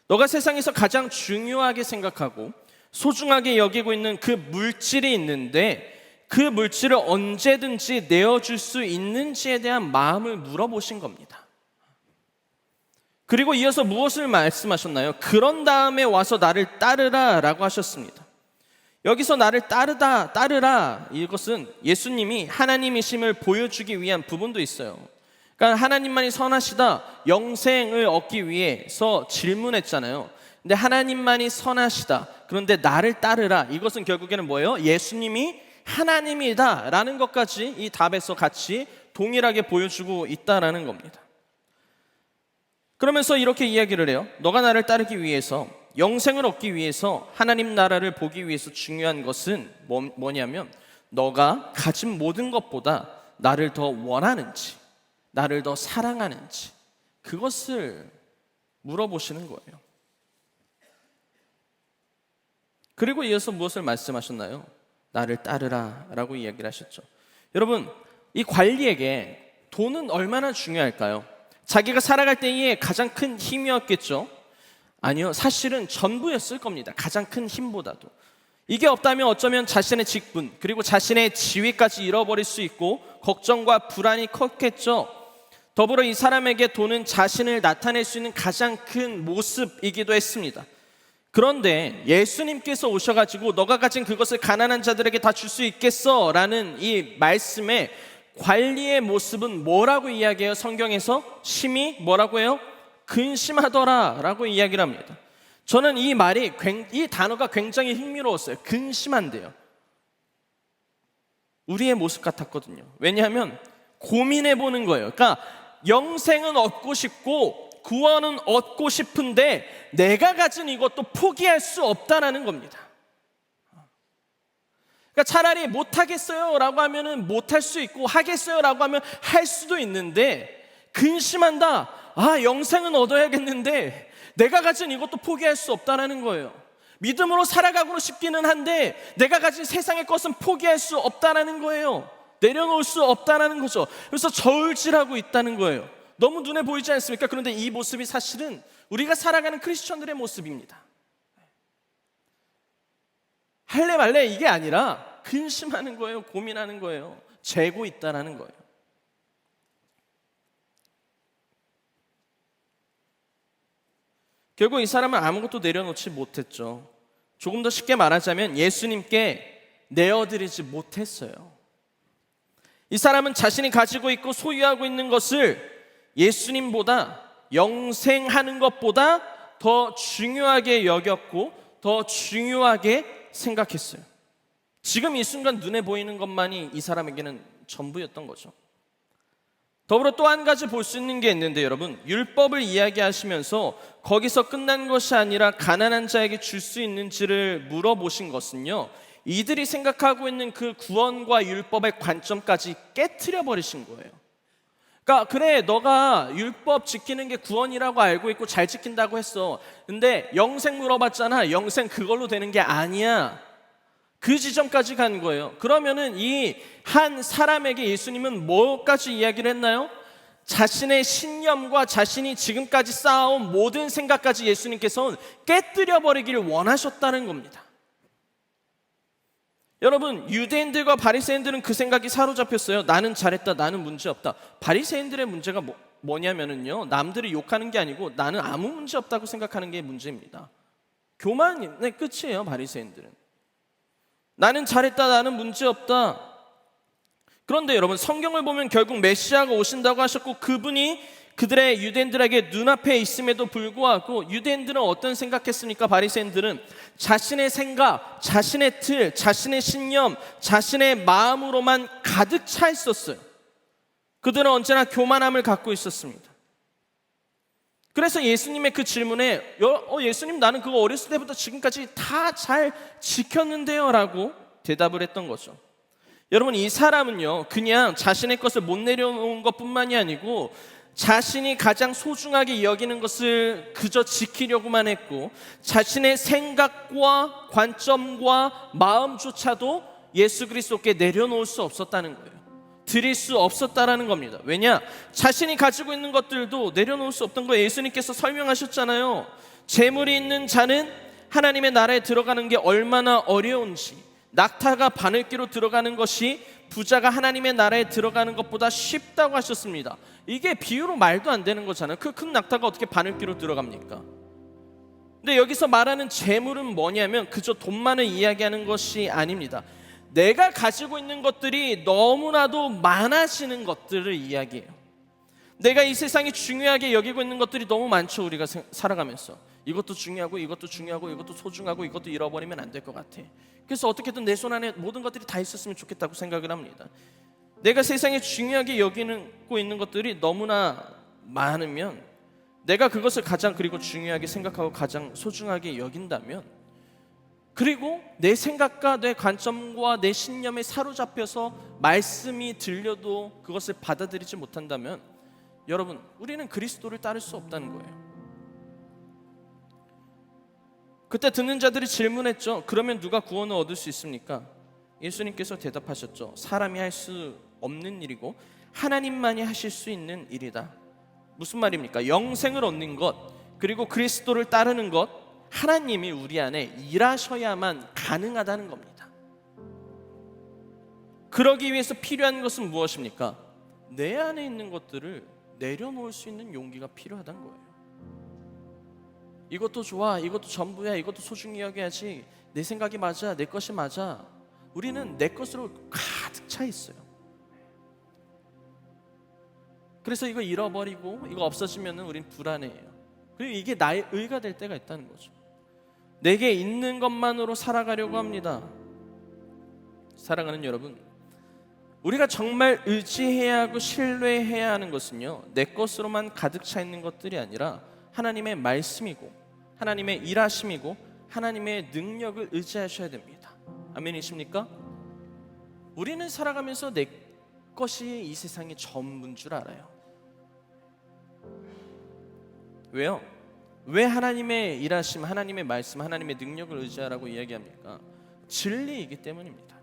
너가 세상에서 가장 중요하게 생각하고 소중하게 여기고 있는 그 물질이 있는데 그 물질을 언제든지 내어줄 수 있는지에 대한 마음을 물어보신 겁니다. 그리고 이어서 무엇을 말씀하셨나요? 그런 다음에 와서 나를 따르라 라고 하셨습니다. 여기서 나를 따르라 이것은 예수님이 하나님이심을 보여주기 위한 부분도 있어요. 그러니까 하나님만이 선하시다, 영생을 얻기 위해서 질문했잖아요. 근데 하나님만이 선하시다, 그런데 나를 따르라, 이것은 결국에는 뭐예요? 예수님이 하나님이다 라는 것까지 이 답에서 같이 동일하게 보여주고 있다라는 겁니다. 그러면서 이렇게 이야기를 해요. 너가 나를 따르기 위해서, 영생을 얻기 위해서, 하나님 나라를 보기 위해서 중요한 것은 뭐냐면 너가 가진 모든 것보다 나를 더 원하는지, 나를 더 사랑하는지, 그것을 물어보시는 거예요. 그리고 이어서 무엇을 말씀하셨나요? 나를 따르라 라고 이야기를 하셨죠. 여러분, 이 관리에게 돈은 얼마나 중요할까요? 자기가 살아갈 때에 가장 큰 힘이었겠죠? 아니요, 사실은 전부였을 겁니다. 가장 큰 힘보다도. 이게 없다면 어쩌면 자신의 직분 그리고 자신의 지위까지 잃어버릴 수 있고 걱정과 불안이 컸겠죠. 더불어 이 사람에게 돈은 자신을 나타낼 수 있는 가장 큰 모습이기도 했습니다. 그런데 예수님께서 오셔가지고 너가 가진 그것을 가난한 자들에게 다 줄 수 있겠어? 라는 이 말씀에 관리의 모습은 뭐라고 이야기해요? 성경에서 심히 뭐라고 해요? 근심하더라 라고 이야기를 합니다. 저는 이 단어가 굉장히 흥미로웠어요. 근심한데요. 우리의 모습 같았거든요. 왜냐하면 고민해 보는 거예요. 그러니까 영생은 얻고 싶고 구원은 얻고 싶은데 내가 가진 이것도 포기할 수 없다라는 겁니다. 그러니까 차라리 못하겠어요 라고 하면은 못할 수 있고, 하겠어요 라고 하면 할 수도 있는데, 근심한다, 영생은 얻어야겠는데 내가 가진 이것도 포기할 수 없다라는 거예요. 믿음으로 살아가고 싶기는 한데 내가 가진 세상의 것은 포기할 수 없다라는 거예요. 내려놓을 수 없다라는 거죠. 그래서 저울질하고 있다는 거예요. 너무 눈에 보이지 않습니까? 그런데 이 모습이 사실은 우리가 살아가는 크리스천들의 모습입니다. 할래 말래 이게 아니라 근심하는 거예요. 고민하는 거예요. 재고 있다라는 거예요. 결국 이 사람은 아무것도 내려놓지 못했죠. 조금 더 쉽게 말하자면 예수님께 내어드리지 못했어요. 이 사람은 자신이 가지고 있고 소유하고 있는 것을 예수님보다, 영생하는 것보다 더 중요하게 여겼고 더 중요하게 생각했어요. 지금 이 순간 눈에 보이는 것만이 이 사람에게는 전부였던 거죠. 더불어 또 한 가지 볼 수 있는 게 있는데, 여러분, 율법을 이야기하시면서 거기서 끝난 것이 아니라 가난한 자에게 줄 수 있는지를 물어보신 것은요, 이들이 생각하고 있는 그 구원과 율법의 관점까지 깨트려 버리신 거예요. 그러니까 그래, 너가 율법 지키는 게 구원이라고 알고 있고 잘 지킨다고 했어. 근데 영생 물어봤잖아. 영생 그걸로 되는 게 아니야. 그 지점까지 간 거예요. 그러면은 이 한 사람에게 예수님은 뭐까지 이야기를 했나요? 자신의 신념과 자신이 지금까지 쌓아온 모든 생각까지 예수님께서는 깨뜨려 버리기를 원하셨다는 겁니다. 여러분, 유대인들과 바리새인들은 그 생각이 사로잡혔어요. 나는 잘했다, 나는 문제없다. 바리새인들의 문제가 뭐냐면은요, 남들이 욕하는 게 아니고 나는 아무 문제 없다고 생각하는 게 문제입니다. 교만의 끝이에요. 바리새인들은 나는 잘했다, 나는 문제없다. 그런데 여러분, 성경을 보면 결국 메시아가 오신다고 하셨고 그분이 그들의 유대인들에게 눈앞에 있음에도 불구하고 유대인들은 어떤 생각했습니까? 바리새인들은 자신의 생각, 자신의 틀, 자신의 신념, 자신의 마음으로만 가득 차 있었어요. 그들은 언제나 교만함을 갖고 있었습니다. 그래서 예수님의 그 질문에 예수님, 나는 그거 어렸을 때부터 지금까지 다 잘 지켰는데요 라고 대답을 했던 거죠. 여러분, 이 사람은요, 그냥 자신의 것을 못 내려놓은 것뿐만이 아니고 자신이 가장 소중하게 여기는 것을 그저 지키려고만 했고 자신의 생각과 관점과 마음조차도 예수 그리스도께 내려놓을 수 없었다는 거예요. 드릴 수 없었다라는 겁니다. 왜냐? 자신이 가지고 있는 것들도 내려놓을 수 없던 거예요. 예수님께서 설명하셨잖아요. 재물이 있는 자는 하나님의 나라에 들어가는 게 얼마나 어려운지, 낙타가 바늘귀로 들어가는 것이 부자가 하나님의 나라에 들어가는 것보다 쉽다고 하셨습니다. 이게 비유로 말도 안 되는 거잖아요. 그 큰 낙타가 어떻게 바늘귀로 들어갑니까? 근데 여기서 말하는 재물은 뭐냐면 그저 돈만을 이야기하는 것이 아닙니다. 내가 가지고 있는 것들이 너무나도 많아지는 것들을 이야기해요. 내가 이 세상이 중요하게 여기고 있는 것들이 너무 많죠. 우리가 살아가면서 이것도 중요하고 이것도 중요하고 이것도 소중하고 이것도 잃어버리면 안 될 것 같아. 그래서 어떻게든 내 손 안에 모든 것들이 다 있었으면 좋겠다고 생각을 합니다. 내가 세상에 중요하게 여기고 있는 것들이 너무나 많으면, 내가 그것을 가장 그리고 중요하게 생각하고 가장 소중하게 여긴다면, 그리고 내 생각과 내 관점과 내 신념에 사로잡혀서 말씀이 들려도 그것을 받아들이지 못한다면, 여러분, 우리는 그리스도를 따를 수 없다는 거예요. 그때 듣는 자들이 질문했죠. 그러면 누가 구원을 얻을 수 있습니까? 예수님께서 대답하셨죠. 사람이 할 수 없는 일이고 하나님만이 하실 수 있는 일이다. 무슨 말입니까? 영생을 얻는 것, 그리고 그리스도를 따르는 것, 하나님이 우리 안에 일하셔야만 가능하다는 겁니다. 그러기 위해서 필요한 것은 무엇입니까? 내 안에 있는 것들을 내려놓을 수 있는 용기가 필요하다는 거예요. 이것도 좋아, 이것도 전부야, 이것도 소중히 여겨야지, 내 생각이 맞아, 내 것이 맞아. 우리는 내 것으로 가득 차 있어요. 그래서 이거 잃어버리고 이거 없어지면 우린 불안해해요. 그리고 이게 나의 의가 될 때가 있다는 거죠. 내게 있는 것만으로 살아가려고 합니다. 사랑하는 여러분, 우리가 정말 의지해야 하고 신뢰해야 하는 것은요, 내 것으로만 가득 차 있는 것들이 아니라 하나님의 말씀이고 하나님의 일하심이고 하나님의 능력을 의지하셔야 됩니다. 아멘이십니까? 우리는 살아가면서 내 것이 이 세상의 전부인 줄 알아요. 왜요? 왜 하나님의 일하심, 하나님의 말씀, 하나님의 능력을 의지하라고 이야기합니까? 진리이기 때문입니다.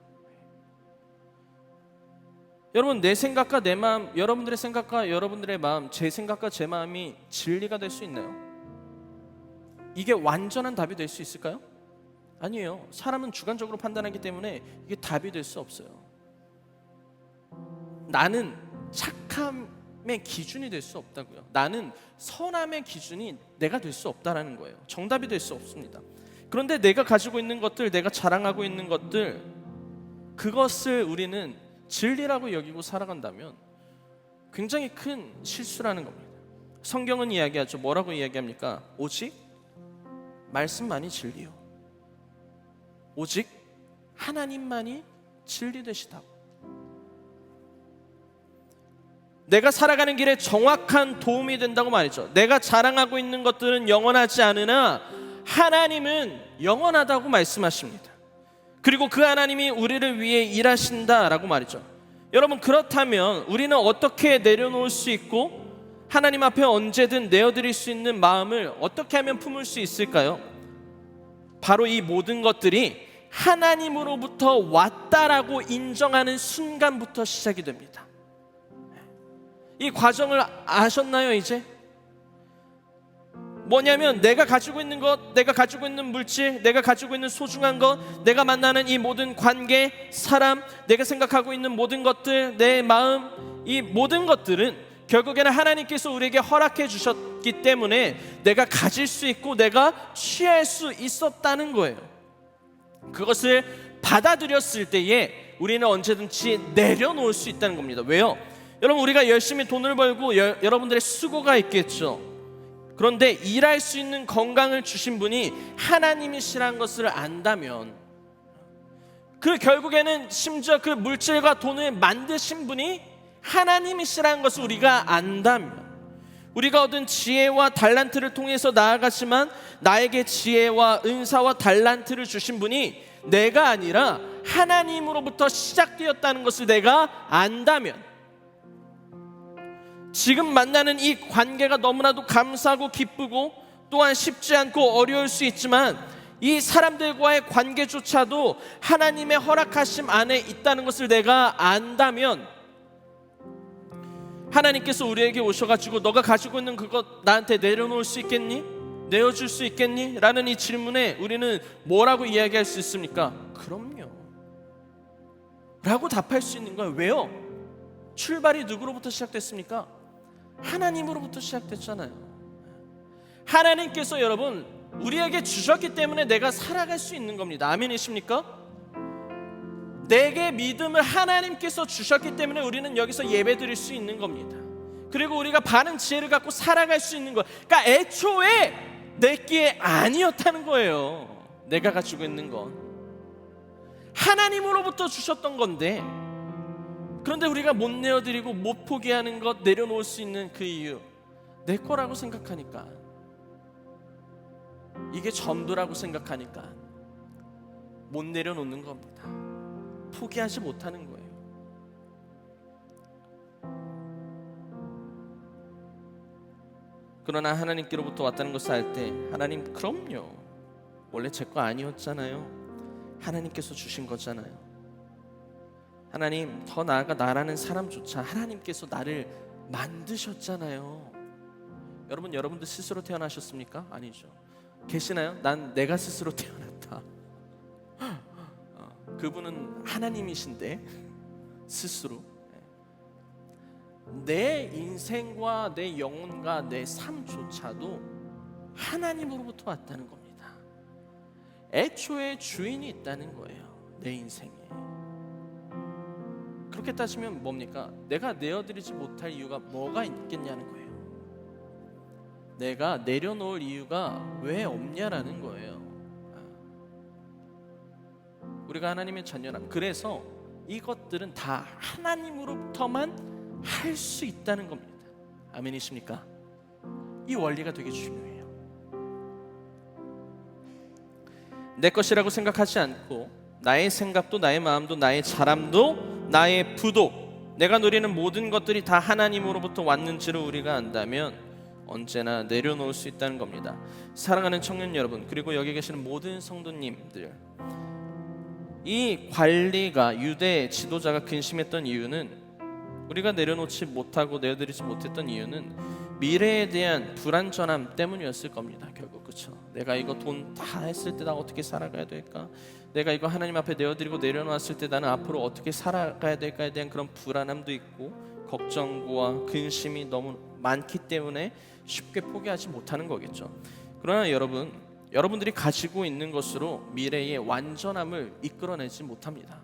여러분, 내 생각과 내 마음, 여러분들의 생각과 여러분들의 마음, 제 생각과 제 마음이 진리가 될 수 있나요? 이게 완전한 답이 될 수 있을까요? 아니에요. 사람은 주관적으로 판단하기 때문에 이게 답이 될 수 없어요. 나는 착함의 기준이 될 수 없다고요. 나는 선함의 기준이 내가 될 수 없다라는 거예요. 정답이 될 수 없습니다. 그런데 내가 가지고 있는 것들, 내가 자랑하고 있는 것들, 그것을 우리는 진리라고 여기고 살아간다면 굉장히 큰 실수라는 겁니다. 성경은 이야기하죠. 뭐라고 이야기합니까? 오직 말씀만이 진리요, 오직 하나님만이 진리 되시다고. 내가 살아가는 길에 정확한 도움이 된다고 말이죠. 내가 자랑하고 있는 것들은 영원하지 않으나 하나님은 영원하다고 말씀하십니다. 그리고 그 하나님이 우리를 위해 일하신다라고 말이죠. 여러분, 그렇다면 우리는 어떻게 내려놓을 수 있고 하나님 앞에 언제든 내어드릴 수 있는 마음을 어떻게 하면 품을 수 있을까요? 바로 이 모든 것들이 하나님으로부터 왔다라고 인정하는 순간부터 시작이 됩니다. 이 과정을 아셨나요? 이제 뭐냐면, 내가 가지고 있는 것, 내가 가지고 있는 물질, 내가 가지고 있는 소중한 것, 내가 만나는 이 모든 관계, 사람, 내가 생각하고 있는 모든 것들, 내 마음, 이 모든 것들은 결국에는 하나님께서 우리에게 허락해 주셨기 때문에 내가 가질 수 있고 내가 취할 수 있었다는 거예요. 그것을 받아들였을 때에 우리는 언제든지 내려놓을 수 있다는 겁니다. 왜요? 여러분, 우리가 열심히 돈을 벌고 여러분들의 수고가 있겠죠. 그런데 일할 수 있는 건강을 주신 분이 하나님이시라는 것을 안다면, 그 결국에는 심지어 그 물질과 돈을 만드신 분이 하나님이시라는 것을 우리가 안다면, 우리가 얻은 지혜와 달란트를 통해서 나아가지만 나에게 지혜와 은사와 달란트를 주신 분이 내가 아니라 하나님으로부터 시작되었다는 것을 내가 안다면, 지금 만나는 이 관계가 너무나도 감사하고 기쁘고 또한 쉽지 않고 어려울 수 있지만 이 사람들과의 관계조차도 하나님의 허락하심 안에 있다는 것을 내가 안다면, 하나님께서 우리에게 오셔가지고 너가 가지고 있는 그것 나한테 내려놓을 수 있겠니? 내어줄 수 있겠니? 라는 이 질문에 우리는 뭐라고 이야기할 수 있습니까? 그럼요 라고 답할 수 있는 거예요. 왜요? 출발이 누구로부터 시작됐습니까? 하나님으로부터 시작됐잖아요. 하나님께서 여러분 우리에게 주셨기 때문에 내가 살아갈 수 있는 겁니다. 아멘이십니까? 내게 믿음을 하나님께서 주셨기 때문에 우리는 여기서 예배드릴 수 있는 겁니다. 그리고 우리가 바른 지혜를 갖고 살아갈 수 있는 거. 그러니까 애초에 내게 아니었다는 거예요. 내가 가지고 있는 건 하나님으로부터 주셨던 건데, 그런데 우리가 못 내어드리고 못 포기하는 것, 내려놓을 수 있는 그 이유, 내 거라고 생각하니까, 이게 전부라고 생각하니까 못 내려놓는 겁니다. 포기하지 못하는 거예요. 그러나 하나님께로부터 왔다는 것을 알 때, 하나님 그럼요, 원래 제 거 아니었잖아요. 하나님께서 주신 거잖아요. 하나님, 더 나아가 나라는 사람조차 하나님께서 나를 만드셨잖아요. 여러분, 여러분들 스스로 태어나셨습니까? 아니죠. 계시나요? 난 내가 스스로 태어났다. 그분은 하나님이신데 스스로 내 인생과 내 영혼과 내 삶조차도 하나님으로부터 왔다는 겁니다. 애초에 주인이 있다는 거예요, 내 인생에. 그렇게 따지면 뭡니까? 내가 내어드리지 못할 이유가 뭐가 있겠냐는 거예요. 내가 내려놓을 이유가 왜 없냐라는 거예요. 우리가 하나님의 자녀라. 그래서 이것들은 다 하나님으로부터만 할 수 있다는 겁니다. 아멘이십니까? 이 원리가 되게 중요해요. 내 것이라고 생각하지 않고, 나의 생각도 나의 마음도 나의 자람도 나의 부도, 내가 누리는 모든 것들이 다 하나님으로부터 왔는지를 우리가 안다면 언제나 내려놓을 수 있다는 겁니다. 사랑하는 청년 여러분, 그리고 여기 계시는 모든 성도님들, 이 관리가, 유대 지도자가 근심했던 이유는, 우리가 내려놓지 못하고 내어드리지 못했던 이유는 미래에 대한 불안전함 때문이었을 겁니다. 결국 그렇죠. 내가 이거 돈 다 했을 때 나 어떻게 살아가야 될까? 내가 이거 하나님 앞에 내어드리고 내려놨을 때 나는 앞으로 어떻게 살아가야 될까에 대한 그런 불안함도 있고, 걱정과 근심이 너무 많기 때문에 쉽게 포기하지 못하는 거겠죠. 그러나 여러분들이 가지고 있는 것으로 미래의 완전함을 이끌어내지 못합니다.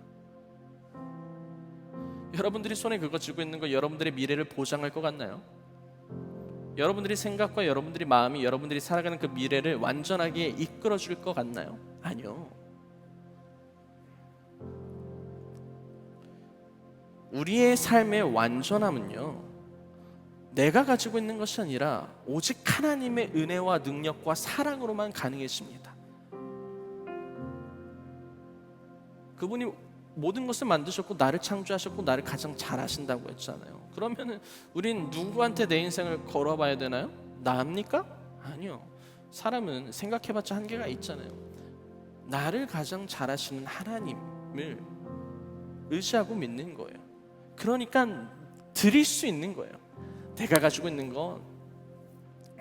여러분들이 손에 그거 쥐고 있는 거 여러분들의 미래를 보장할 것 같나요? 여러분들이 생각과 여러분들이 마음이 여러분들이 살아가는 그 미래를 완전하게 이끌어 줄 것 같나요? 아니요. 우리의 삶의 완전함은요, 내가 가지고 있는 것이 아니라 오직 하나님의 은혜와 능력과 사랑으로만 가능해집니다. 그분이 모든 것을 만드셨고 나를 창조하셨고 나를 가장 잘 아신다고 했잖아요. 그러면은 우린 누구한테 내 인생을 걸어봐야 되나요? 나입니까? 아니요. 사람은 생각해봤자 한계가 있잖아요. 나를 가장 잘 아시는 하나님을 의지하고 믿는 거예요. 그러니까 드릴 수 있는 거예요. 내가 가지고 있는 건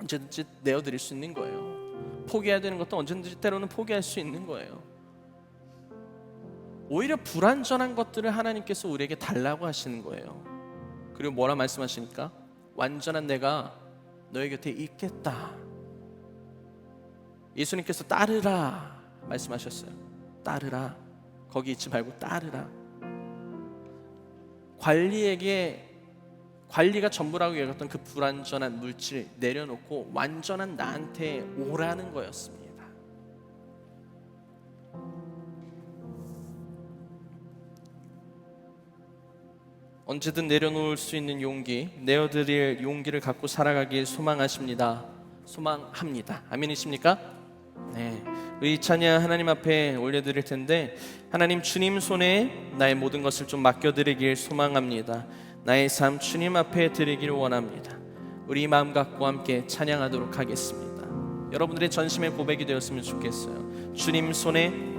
언제든지 내어드릴 수 있는 거예요. 포기해야 되는 것도 언제든지 때로는 포기할 수 있는 거예요. 오히려 불완전한 것들을 하나님께서 우리에게 달라고 하시는 거예요. 그리고 뭐라 말씀하십니까? 완전한 내가 너희 곁에 있겠다. 예수님께서 따르라 말씀하셨어요. 따르라. 거기 있지 말고 따르라. 관리가 전부라고 여겼던 그 불완전한 물질 내려놓고 완전한 나한테 오라는 거였습니다. 언제든 내려놓을 수 있는 용기, 내어드릴 용기를 갖고 살아가길 소망합니다. 아멘이십니까? 네. 이 찬양 하나님 앞에 올려드릴 텐데, 하나님, 주님 손에 나의 모든 것을 좀 맡겨드리길 소망합니다. 나의 삶 주님 앞에 드리길 원합니다. 우리 마음 갖고 함께 찬양하도록 하겠습니다. 여러분들의 전심의 고백이 되었으면 좋겠어요. 주님 손에